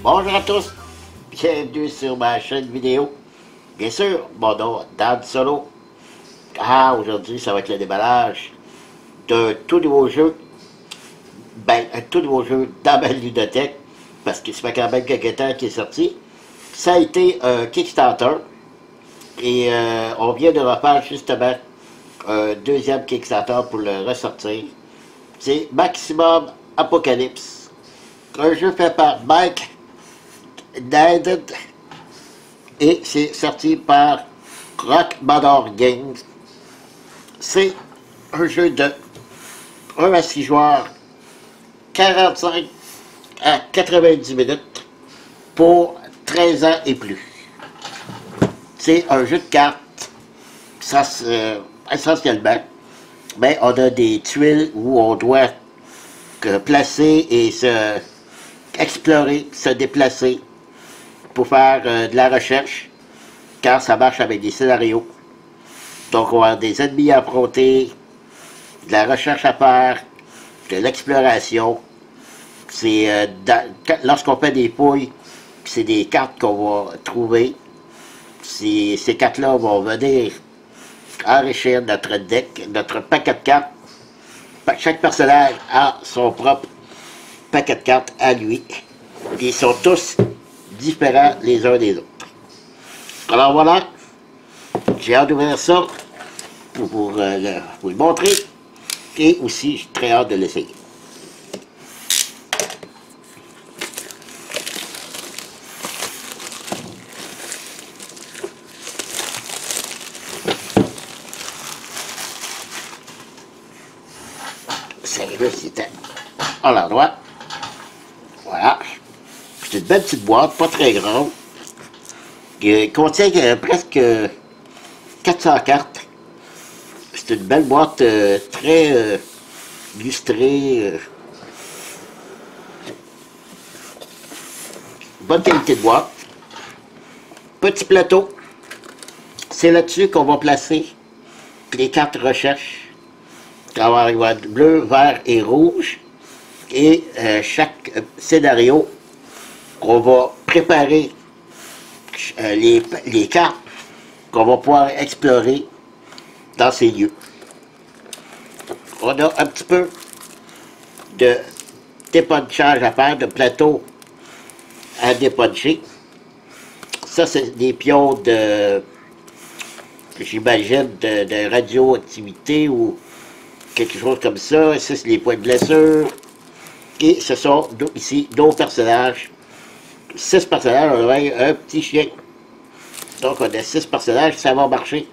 Bonjour à tous, bienvenue sur ma chaîne vidéo. Bien sûr, mon nom, Dan Solo. Aujourd'hui, ça va être le déballage d'un tout nouveau jeu. Ben, un tout nouveau jeu dans ma ludothèque, parce que ça fait quand même quelques temps qu'il est sorti. Ça a été un Kickstarter, et on vient de refaire justement un deuxième Kickstarter pour le ressortir. C'est Maximum Apocalypse, un jeu fait par Mike Naden, et c'est sorti par Rock Manor Games. C'est un jeu de 1 à 6 joueurs, 45 à 90 minutes pour 13 ans et plus. C'est un jeu de cartes, ça, essentiellement, mais on a des tuiles où on doit placer et se explorer, se déplacer pour faire de la recherche, car ça marche avec des scénarios. Donc on va avoir des ennemis à affronter, de la recherche à faire, de l'exploration. C'est lorsqu'on fait des fouilles, c'est des cartes qu'on va trouver. Ces cartes-là vont venir enrichir notre deck, notre paquet de cartes. Chaque personnage a son propre paquet de cartes à lui. Et ils sont tous différents les uns des autres. Alors voilà, j'ai hâte d'ouvrir ça pour vous le montrer. Et aussi, j'ai très hâte de l'essayer. C'est juste, c'était à l'endroit. Voilà. C'est une belle petite boîte, pas très grande. Qui contient presque 400 cartes. C'est une belle boîte très illustrée. Bonne qualité de boîte. Petit plateau. C'est là-dessus qu'on va placer les cartes recherche. Il va y avoir bleu, vert et rouge. Et chaque scénario, on va préparer les cartes qu'on va pouvoir explorer dans ces lieux. On a un petit peu de dépunchage à faire, de plateau à dépuncher. Ça, c'est des pions de, j'imagine, de radioactivité ou quelque chose comme ça. Ça, c'est les points de blessure. Et ce sont ici nos personnages. 6 personnages, on a un petit chien. Donc on a 6 personnages, ça va marcher.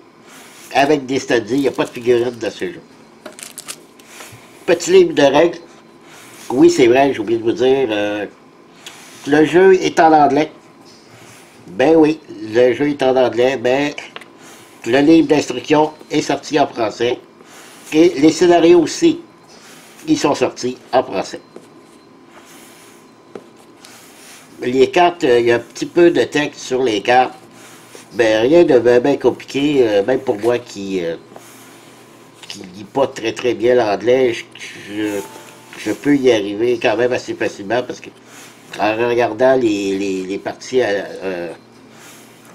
Avec des studies, il n'y a pas de figurines dans ce jeu. Petit livre de règles. Oui, c'est vrai, j'ai oublié de vous dire. Le jeu est en anglais. Ben oui, le jeu est en anglais, mais le livre d'instruction est sorti en français. Et les scénarios aussi, ils sont sortis en français. Les cartes, il y a un petit peu de texte sur les cartes. Ben rien de bien compliqué, même pour moi qui lit pas très bien l'anglais, je peux y arriver quand même assez facilement parce que en regardant les parties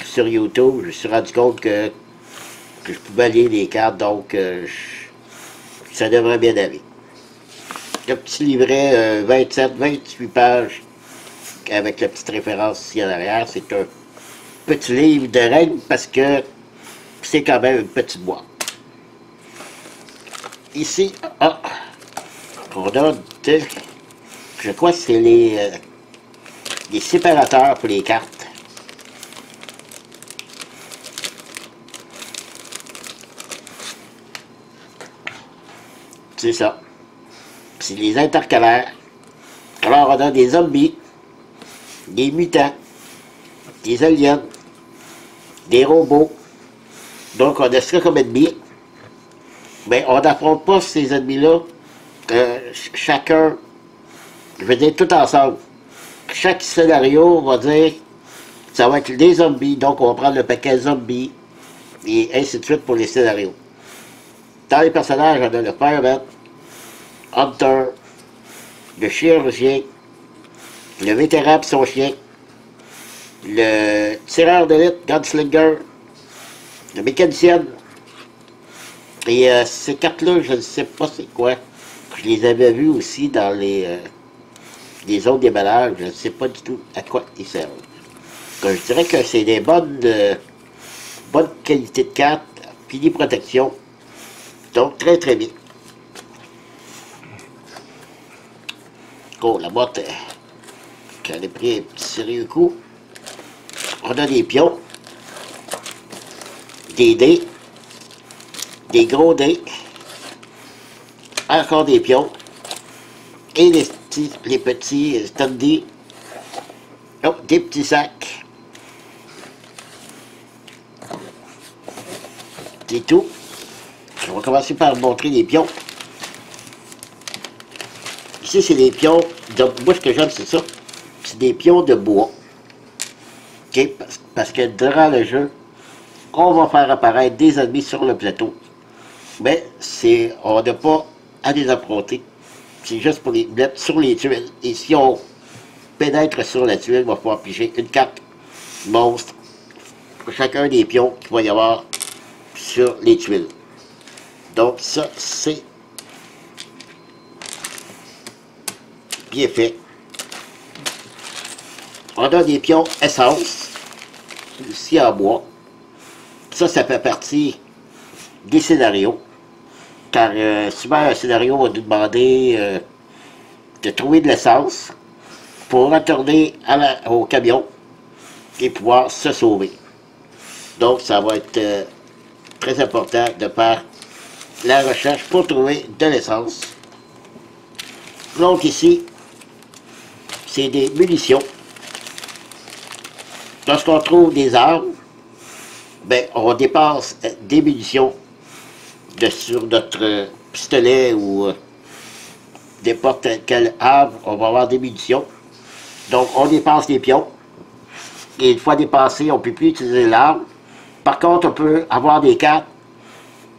sur YouTube, je me suis rendu compte que je pouvais lire les cartes, donc ça devrait bien aller. Le petit livret 27-28 pages avec la petite référence ici en arrière, c'est un petit livre de règles parce que c'est quand même une petite boîte. Ici, on a je crois que c'est les séparateurs pour les cartes. C'est ça. C'est les intercalaires. Alors on a des zombies, des mutants, des aliens, des robots. Donc on a ça comme ennemis. Mais on n'affronte pas ces ennemis-là chacun, je veux dire tout ensemble. Chaque scénario va dire, ça va être des zombies, donc on va prendre le paquet zombies, et ainsi de suite pour les scénarios. Dans les personnages, on a le Fireman, Hunter, le chirurgien, le vétéran et son chien, le tireur d'élite, gunslinger, le mécanicienne. Et ces cartes-là, je ne sais pas c'est quoi. Je les avais vues aussi dans les autres déballages. Je ne sais pas du tout à quoi ils servent. Donc, je dirais que c'est des bonnes qualités de cartes, puis des protections. Donc, très très bien. Oh, la boîte, j'en ai pris un petit sérieux coup. On a des pions, des dés, des gros dés, encore des pions, et les petits standy. Oh, des petits sacs. C'est tout. On va commencer par montrer les pions. Ici, c'est des pions. Donc, moi, ce que j'aime, c'est ça. C'est des pions de bois. OK? Parce que durant le jeu, on va faire apparaître des ennemis sur le plateau. Mais on n'a pas à les affronter. C'est juste pour les mettre sur les tuiles. Et si on pénètre sur la tuile, on va pouvoir piger une carte monstre pour chacun des pions qu'il va y avoir sur les tuiles. Donc ça, c'est bien fait. On a des pions essence, ici en bois. Ça fait partie des scénarios. Car souvent, un scénario va nous demander de trouver de l'essence pour retourner au camion et pouvoir se sauver. Donc, ça va être très important de faire la recherche pour trouver de l'essence. Donc ici, c'est des munitions. Lorsqu'on trouve des armes, ben, on dépasse des munitions sur notre pistolet ou n'importe quelle arme, on va avoir des munitions. Donc on dépasse les pions. Et une fois dépassé, on ne peut plus utiliser l'arme. Par contre, on peut avoir des cartes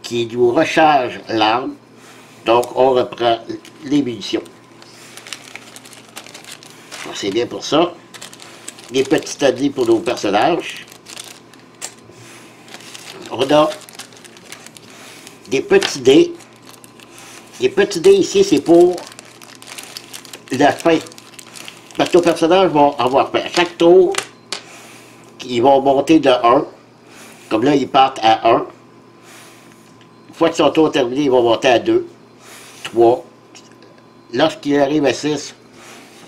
qui nous rechargent l'arme. Donc on reprend les munitions. C'est bien pour ça. Des petits stadiers pour nos personnages. On a des petits dés. Les petits dés ici, c'est pour la fin. Parce que nos personnages vont avoir fait à chaque tour, ils vont monter de 1. Comme là, ils partent à 1. Une fois que son tour est terminé, ils vont monter à 2, 3. Lorsqu'il arrive à 6,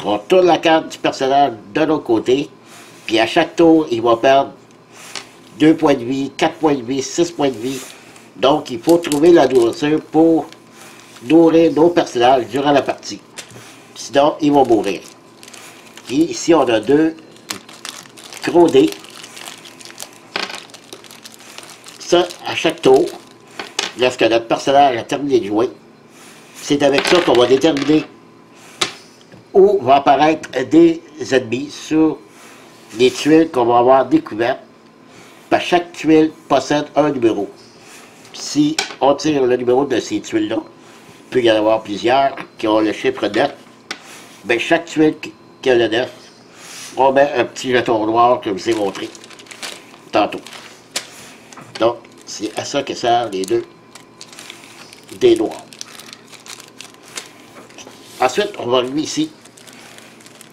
on tourne la carte du personnage de l'autre côté. Puis à chaque tour, il va perdre 2 points de vie, 4 points de vie, 6 points de vie. Donc, il faut trouver la nourriture pour nourrir nos personnages durant la partie. Sinon, ils vont mourir. Puis ici, on a 2 gros dés. Ça, à chaque tour, lorsque notre personnage a terminé de jouer, c'est avec ça qu'on va déterminer où vont apparaître des ennemis sur les tuiles qu'on va avoir découvertes. Parce que chaque tuile possède un numéro. Si on tire le numéro de ces tuiles-là, il peut y en avoir plusieurs qui ont le chiffre 9. Bien, chaque tuile qui a le 9, on met un petit jeton noir que je vous ai montré tantôt. Donc, c'est à ça que servent les 2 dés noirs. Ensuite, on va arriver ici,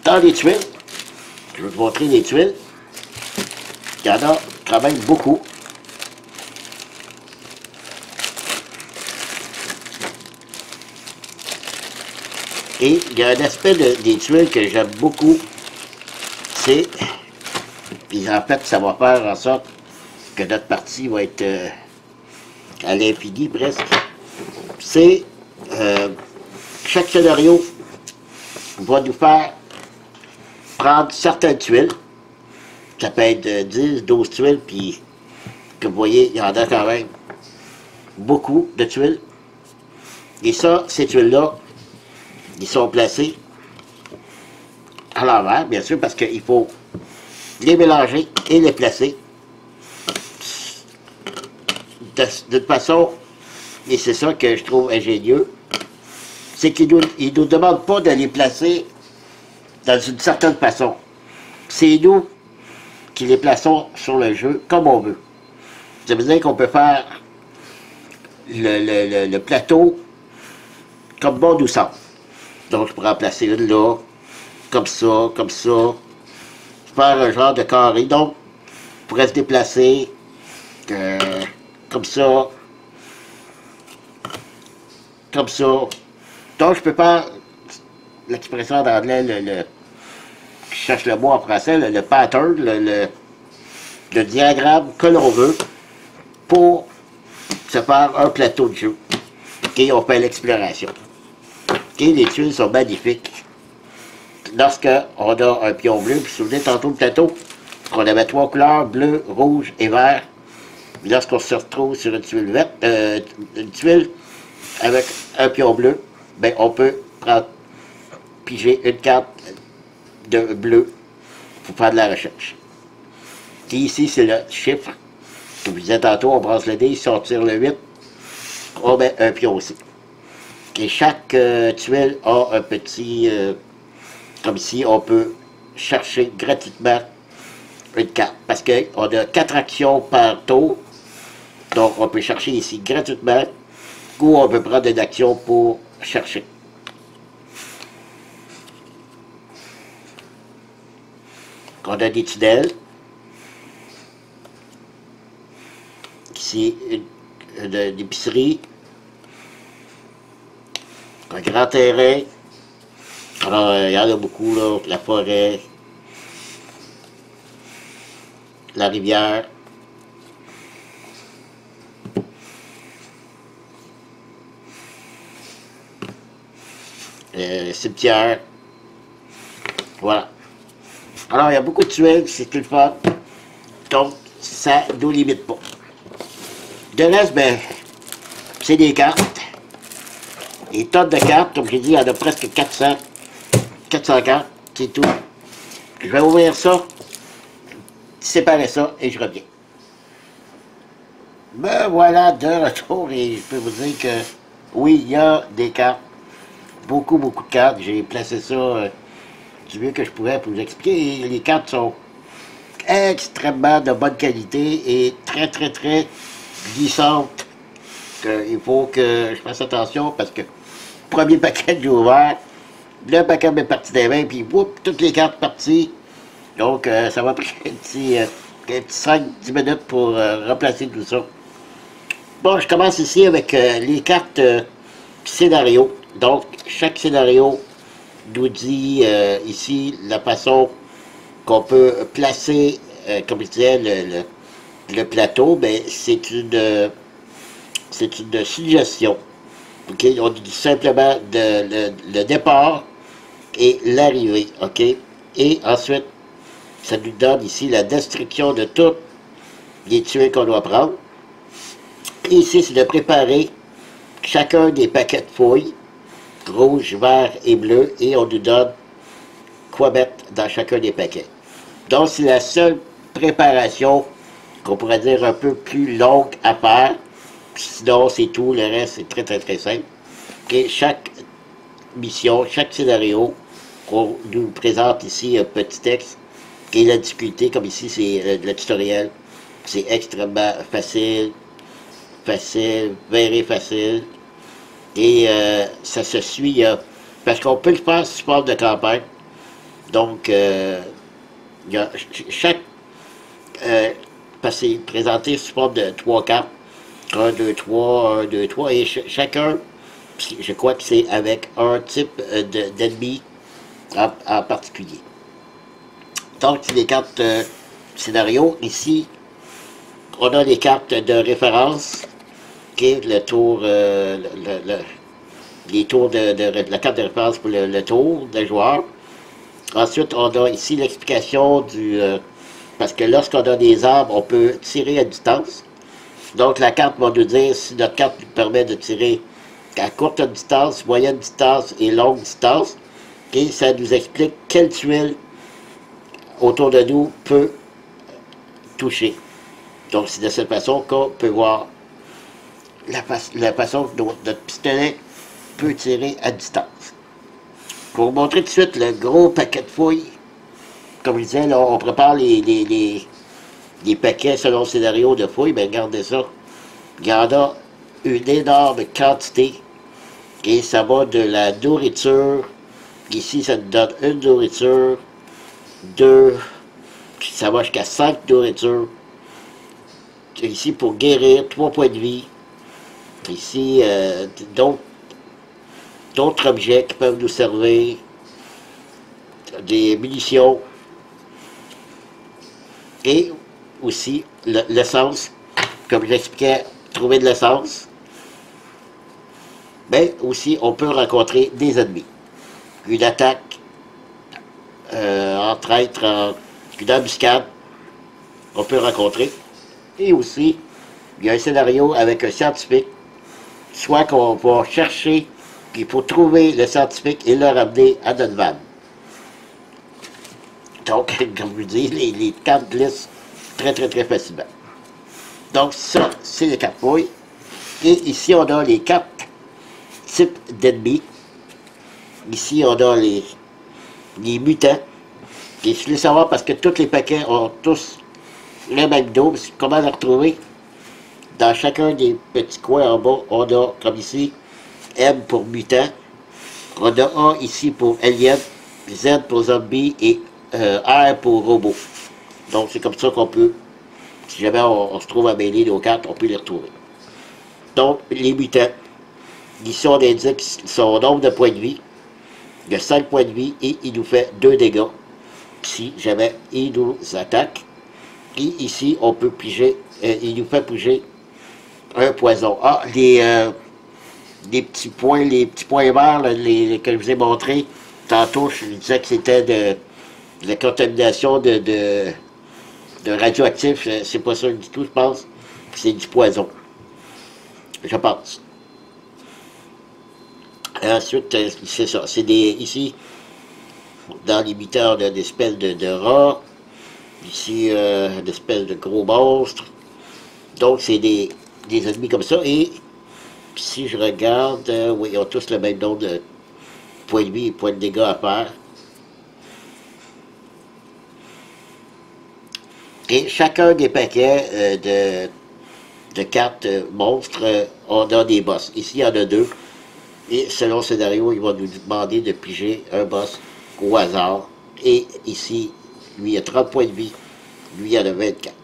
dans les tuiles. Je vais vous montrer les tuiles. Il y en a quand même beaucoup. Et il y a un aspect des tuiles que j'aime beaucoup. C'est, puis en fait, ça va faire en sorte que notre partie va être à l'infini presque. C'est chaque scénario va nous faire prendre certaines tuiles. Ça peut être 10, 12 tuiles, puis comme vous voyez, il y en a quand même beaucoup de tuiles. Et ça, ces tuiles-là, ils sont placés à l'envers, bien sûr, parce qu'il faut les mélanger et les placer de façon, et c'est ça que je trouve ingénieux, c'est qu'ils nous demandent pas de les placer dans une certaine façon. C'est nous qui les plaçons sur le jeu comme on veut. Ça veut dire qu'on peut faire le plateau comme bon nous semble. Donc, je pourrais en placer une là, comme ça, comme ça. Faire un genre de carré. Donc, je pourrais se déplacer comme ça. Comme ça. Donc, je peux faire l'expression en anglais, je cherche le mot en français, le pattern, le diagramme que l'on veut pour se faire un plateau de jeu. Okay, on fait l'exploration. Okay, les tuiles sont magnifiques. Lorsqu'on a un pion bleu, puis vous vous souvenez tantôt le plateau, qu'on avait 3 couleurs, bleu, rouge et vert. Lorsqu'on se retrouve sur une tuile verte, une tuile avec un pion bleu, ben on peut prendre, piger une carte de bleu pour faire de la recherche. Et ici, c'est le chiffre. Comme je disais tantôt, on brasse le dé, si on tire le 8, on met un pion aussi. Et chaque tuile a un petit... comme ici, on peut chercher gratuitement une carte. Parce qu'on a 4 actions par tour. Donc, on peut chercher ici gratuitement. Ou on peut prendre une action pour chercher. On a des tunnels. Ici, une épicerie. Un grand terrain. Alors, il y en a beaucoup, là. La forêt. La rivière. Cimetière. Voilà. Alors, il y a beaucoup de tuiles, c'est tout le fun. Donc, ça ne nous limite pas. De reste, ben, c'est des cartes. Des tonnes de cartes. Comme j'ai dit, il y en a presque 400 cartes, c'est tout. Je vais ouvrir ça, séparer ça, et je reviens. Ben voilà, de retour, et je peux vous dire que, oui, il y a des cartes. Beaucoup de cartes. J'ai placé ça du mieux que je pourrais pour vous expliquer. Et les cartes sont extrêmement de bonne qualité et très glissantes. Il faut que je fasse attention parce que premier paquet que j'ai ouvert, le paquet m'est parti des mains, puis whoop, toutes les cartes parties. Donc ça va prendre un petit 5-10 minutes pour remplacer tout ça. Bon, je commence ici avec les cartes scénario. Donc, chaque scénario nous dit ici la façon qu'on peut placer, comme je disais, le plateau. Ben, c'est une suggestion. OK? On dit simplement le départ et l'arrivée. OK? Et ensuite, ça nous donne ici la description de toutes les tuiles qu'on doit prendre. Et ici, c'est de préparer chacun des paquets de fouilles, rouge, vert et bleu, et on nous donne quoi mettre dans chacun des paquets. Donc, c'est la seule préparation qu'on pourrait dire un peu plus longue à faire. Sinon, c'est tout, le reste, c'est très simple. Okay? Chaque mission, chaque scénario, on nous présente ici un petit texte, et la difficulté, comme ici, c'est le tutoriel. C'est extrêmement facile, very facile. Et ça se suit, parce qu'on peut le faire sous forme de campagne. Donc, il y a chaque, parce que c'est présenté sous forme de 3 cartes. 1, 2, 3, 1, 2, 3, et chacun, je crois que c'est avec un type d'ennemi en particulier. Donc, c'est les cartes scénario. Ici, on a les cartes de référence. Okay, le tour, les tours la carte de référence pour le tour des joueurs. Ensuite, on a ici l'explication du... parce que lorsqu'on a des arbres, on peut tirer à distance. Donc, la carte va nous dire si notre carte nous permet de tirer à courte distance, moyenne distance et longue distance. Et ça nous explique quelle tuile autour de nous peut toucher. Donc, c'est de cette façon qu'on peut voir la façon dont notre pistolet peut tirer à distance. Pour vous montrer tout de suite le gros paquet de fouilles comme je disais, là, on prépare les paquets selon le scénario de fouille, bien regardez ça. Il y en a une énorme quantité. Et ça va de la nourriture. Ici, ça nous donne une nourriture, deux, puis ça va jusqu'à 5 nourritures. Ici, pour guérir, 3 points de vie. Ici, d'autres objets qui peuvent nous servir. Des munitions. Et aussi, l'essence. Comme j'expliquais, trouver de l'essence. Mais aussi, on peut rencontrer des ennemis. Une attaque en traître, une embuscade, on peut rencontrer. Et aussi, il y a un scénario avec un scientifique, soit qu'on va chercher, puis il faut trouver le scientifique et le ramener à notre vanne. Donc, comme je vous dis, les cartes glissent très facilement. Donc ça, c'est les cartes fouilles. Et ici, on a les cartes type d'ennemis. Ici, on a les mutants. Et je voulais savoir parce que tous les paquets ont tous le même dos. Comment les retrouver? Dans chacun des petits coins en bas, on a, comme ici, M pour mutant. On a A ici pour alien, Z pour zombie et R pour robot. Donc, c'est comme ça qu'on peut, si jamais on se trouve à mêler nos cartes, on peut les retrouver. Donc, les mutants. Ici, on indique son nombre de points de vie. Il y a 5 points de vie et il nous fait 2 dégâts. Si jamais il nous attaque. Et ici, on peut piger, il nous fait piger un poison. Ah, les petits points verts là, que je vous ai montré tantôt, je disais que c'était de la contamination de radioactif. C'est pas ça du tout, je pense. C'est du poison. Je pense. Ensuite, c'est ça. C'est ici, dans les muteurs, on a des espèces de rats. Ici, une espèce de gros monstre. Donc, c'est des ennemis comme ça. Et si je regarde, oui, ils ont tous le même nombre de points de vie et points de dégâts à faire. Et chacun des paquets de cartes monstres, on a des boss. Ici, il y en a 2. Et selon le scénario, il va nous demander de piger un boss au hasard. Et ici, lui, il a 30 points de vie. Lui, il en a 24.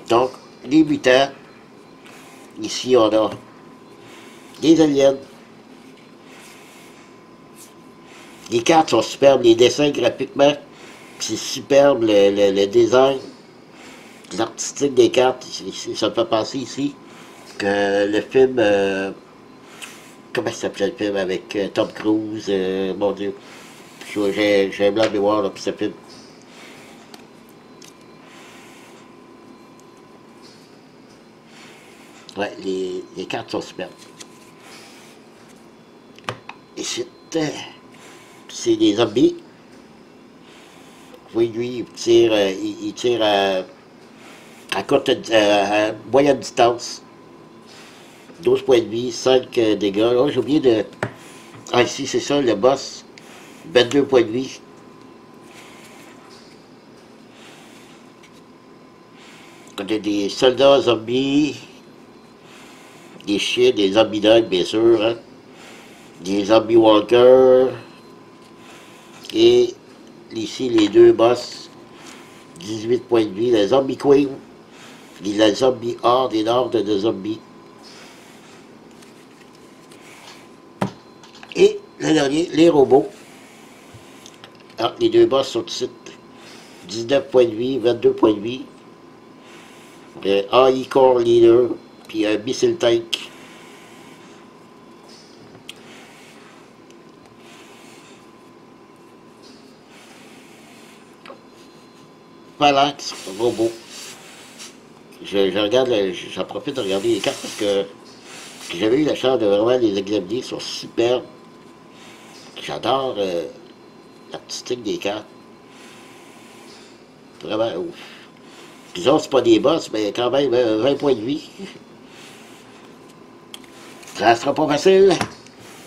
Donc, les mutants. Ici, on a des aliens. Les cartes sont superbes. Les dessins graphiquement, c'est superbe. Le design, l'artistique des cartes, ça me fait penser ici que le film... comment ça s'appelait le film avec Tom Cruise, mon Dieu. J'ai un blanc de mémoire, là, puis ce film. Ouais, les cartes sont superbes. Et c'est des zombies. Oui, lui, il tire à courte, à moyenne distance. 12 points de vie, 5 dégâts. Oh, j'ai oublié de... Ah, ici, c'est ça, le boss. 22 points de vie. On a des soldats zombies. Des chiens, des zombies dogs, bien sûr. Hein? Des zombies walkers. Et ici, les 2 boss. 18 points de vie. La zombie queen. Et la zombie horde et l'ordre de zombies. Et le dernier, les robots. Ah, les 2 boss sont ici. 19 points de vie, 22 points de vie. AI Core Leader, puis un missile tank. Phalanx, robot. Je regarde, j'en profite de regarder les cartes parce que j'avais eu la chance de vraiment les examiner, ils sont superbes. J'adore l'artistique des cartes. Vraiment ouf. Disons, c'est pas des boss, mais quand même 20 points de vie. Ça sera pas facile.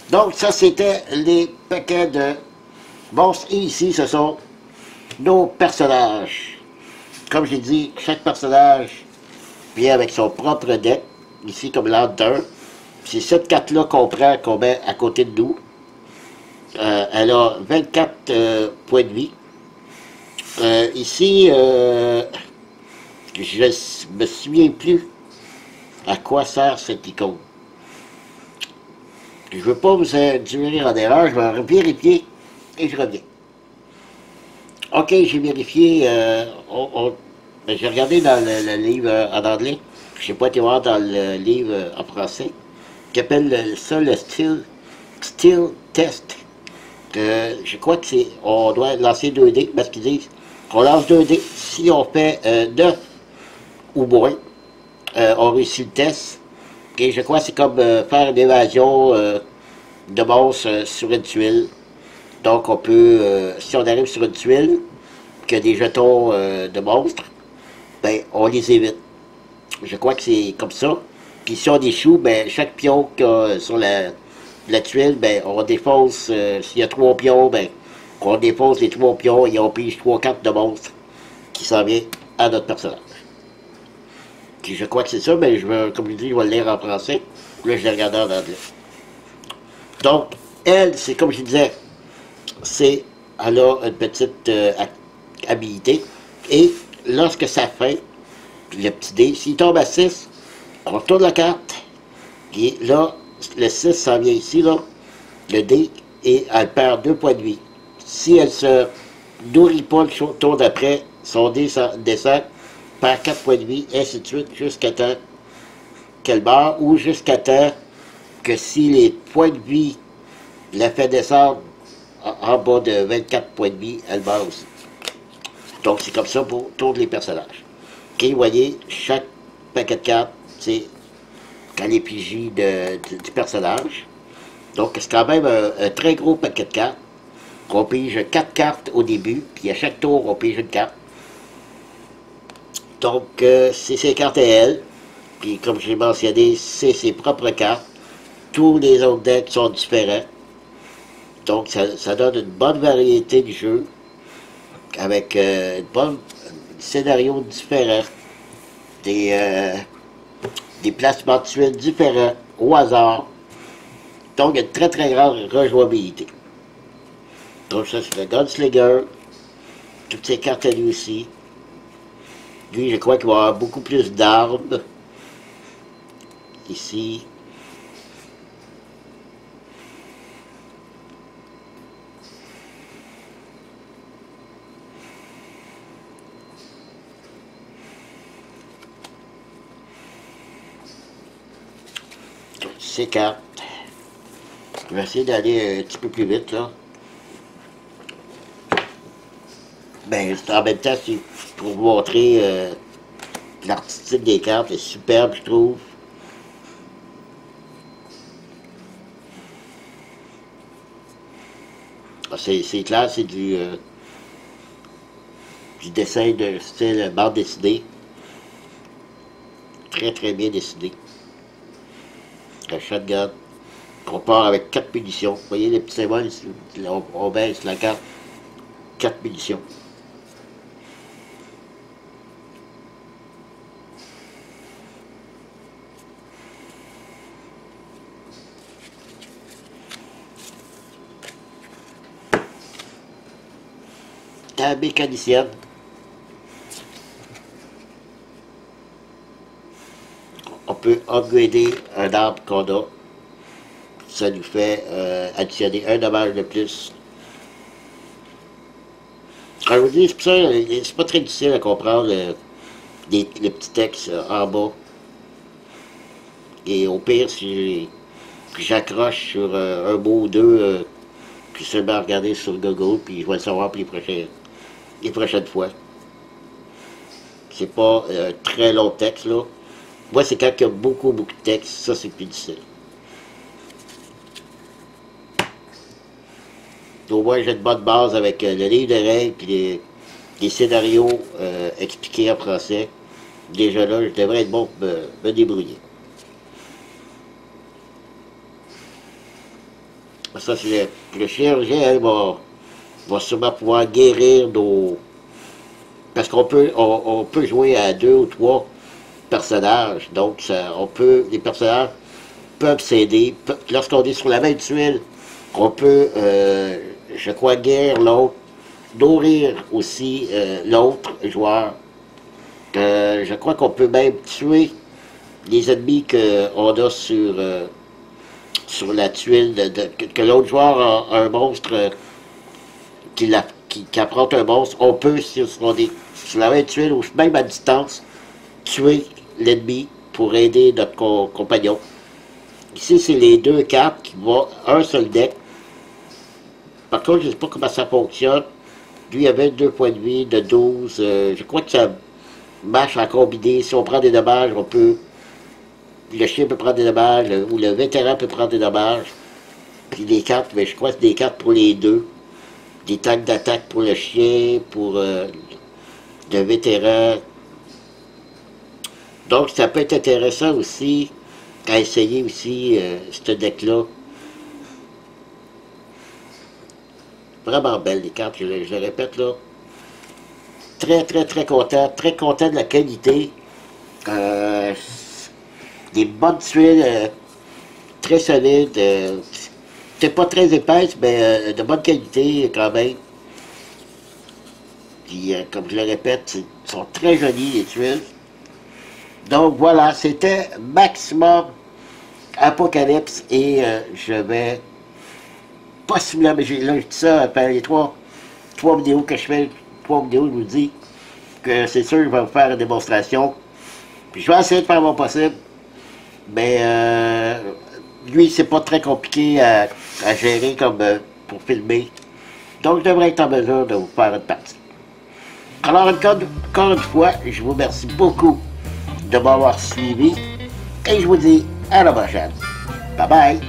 Donc, ça, c'était les paquets de monstres. Et ici, ce sont nos personnages. Comme j'ai dit, chaque personnage vient avec son propre deck. Ici, comme l'ordre d'un. C'est cette carte-là qu'on met à côté de nous. Elle a 24 points de vie. Ici, je me souviens plus à quoi sert cette icône. Je ne veux pas vous induire en erreur, je vais vérifier et je reviens. Ok, j'ai vérifié, j'ai regardé dans le livre en anglais, je n'ai pas été voir dans le livre en français, qui appelle ça le Steel Test. Je crois que c'est, on doit lancer 2 dés, parce qu'ils disent, on lance 2 dés, si on fait 9 ou moins, on réussit le test. Et je crois que c'est comme faire une évasion de monstres sur une tuile. Donc on peut, si on arrive sur une tuile, qui a des jetons de monstres, ben on les évite. Je crois que c'est comme ça. Puis si on échoue, ben chaque pion qu'il y a sur la tuile, ben on défonce, s'il y a 3 pions, ben on défonce les 3 pions et on pige 3 cartes de monstres qui s'en viennent à notre personnage. Puis je crois que c'est ça, mais comme je dis, je vais le lire en français. Là, je l'ai regardé en anglais. Donc, elle, c'est comme je disais, elle a une petite habilité. Et lorsque ça fait, le petit dé, s'il tombe à 6, on retourne la carte. Et là, le 6 s'en vient ici, là, le dé, et elle perd 2 points de vie. Si elle se nourrit pas le tour d'après, son dé descend, perd 4 points de vie, et ainsi de suite, jusqu'à temps qu'elle meurt, ou jusqu'à temps que si les points de vie la fait descendre en bas de 24 points de vie, elle meurt aussi. Donc c'est comme ça pour tous les personnages. Ok, vous voyez, chaque paquet de cartes, c'est à l'effigie du personnage. Donc c'est quand même un très gros paquet de cartes. On pige 4 cartes au début, puis à chaque tour, on pige une carte. Donc c'est ses cartes à elle. Puis comme j'ai mentionné, c'est ses propres cartes. Tous les autres decks sont différents. Donc ça donne une bonne variété de jeu, avec un bon scénario différent, des placements de tuiles différents, au hasard. Donc, il y a une très très grande rejouabilité. Donc, ça, c'est le Gunslinger. Toutes ces cartes à lui aussi. Lui, je crois qu'il va avoir beaucoup plus d'armes. Ici. Ces cartes. Je vais essayer d'aller un petit peu plus vite, là. Ben, en même temps, c'est pour vous montrer l'artistique des cartes. C'est superbe, je trouve. C'est clair, c'est du dessin de style bande dessinée. Très très bien dessiné. Un shotgun. On part avec 4 munitions. Vous voyez les petits symboles ici? On baisse la carte. 4 munitions. La mécanicienne. On peut upgrader un arbre qu'on a. Ça nous fait additionner un dommage de plus. Alors, je vous dis, c'est pour ça, c'est pas très difficile à comprendre le petit texte en bas. Et au pire, si j'accroche sur un mot ou deux, puis seulement regarder sur Google, puis je vais le savoir pour les prochaines fois. C'est pas un très long texte, là. Moi, c'est quand il y a beaucoup de texte, ça c'est plus difficile. Au moins, j'ai une bonne base avec le livre de règles et les scénarios expliqués en français. Déjà là, je devrais être bon pour me débrouiller. Ça, c'est le chirurgien, va sûrement pouvoir guérir parce on peut jouer à 2 ou 3 personnages, donc les personnages peuvent s'aider. Lorsqu'on est sur la même tuile, on peut, je crois, guérir l'autre, nourrir aussi l'autre joueur. Je crois qu'on peut même tuer les ennemis qu'on a sur la tuile, que l'autre joueur a un monstre qui affronte un monstre. On peut, si on est sur la même tuile ou même à distance, tuer l'ennemi pour aider notre compagnon. Ici, c'est les 2 cartes qui vont un seul deck. Par contre, je ne sais pas comment ça fonctionne. Lui, il avait 2 points de vie de 12. Je crois que ça marche en combiné. Si on prend des dommages, on peut... Le chien peut prendre des dommages, ou le vétéran peut prendre des dommages. Puis des cartes, mais je crois que c'est des cartes pour les deux. Des tags d'attaque pour le chien, pour le vétéran. Donc, ça peut être intéressant aussi à essayer aussi ce deck-là. Vraiment belle les cartes, je le répète là. Très très content de la qualité. Des bonnes tuiles, très solides. C'est pas très épaisse, mais de bonne qualité quand même. Puis, comme je le répète, ils sont très jolis les tuiles. Donc voilà, c'était Maximum Apocalypse et je vais possiblement, mais là je dis ça après les trois vidéos que je fais, 3 vidéos, je vous dis que c'est sûr que je vais vous faire une démonstration. Puis je vais essayer de faire mon possible, mais lui c'est pas très compliqué à gérer comme pour filmer. Donc je devrais être en mesure de vous faire une partie. Alors encore une fois, je vous remercie beaucoup de m'avoir suivi et je vous dis à la prochaine. Bye bye!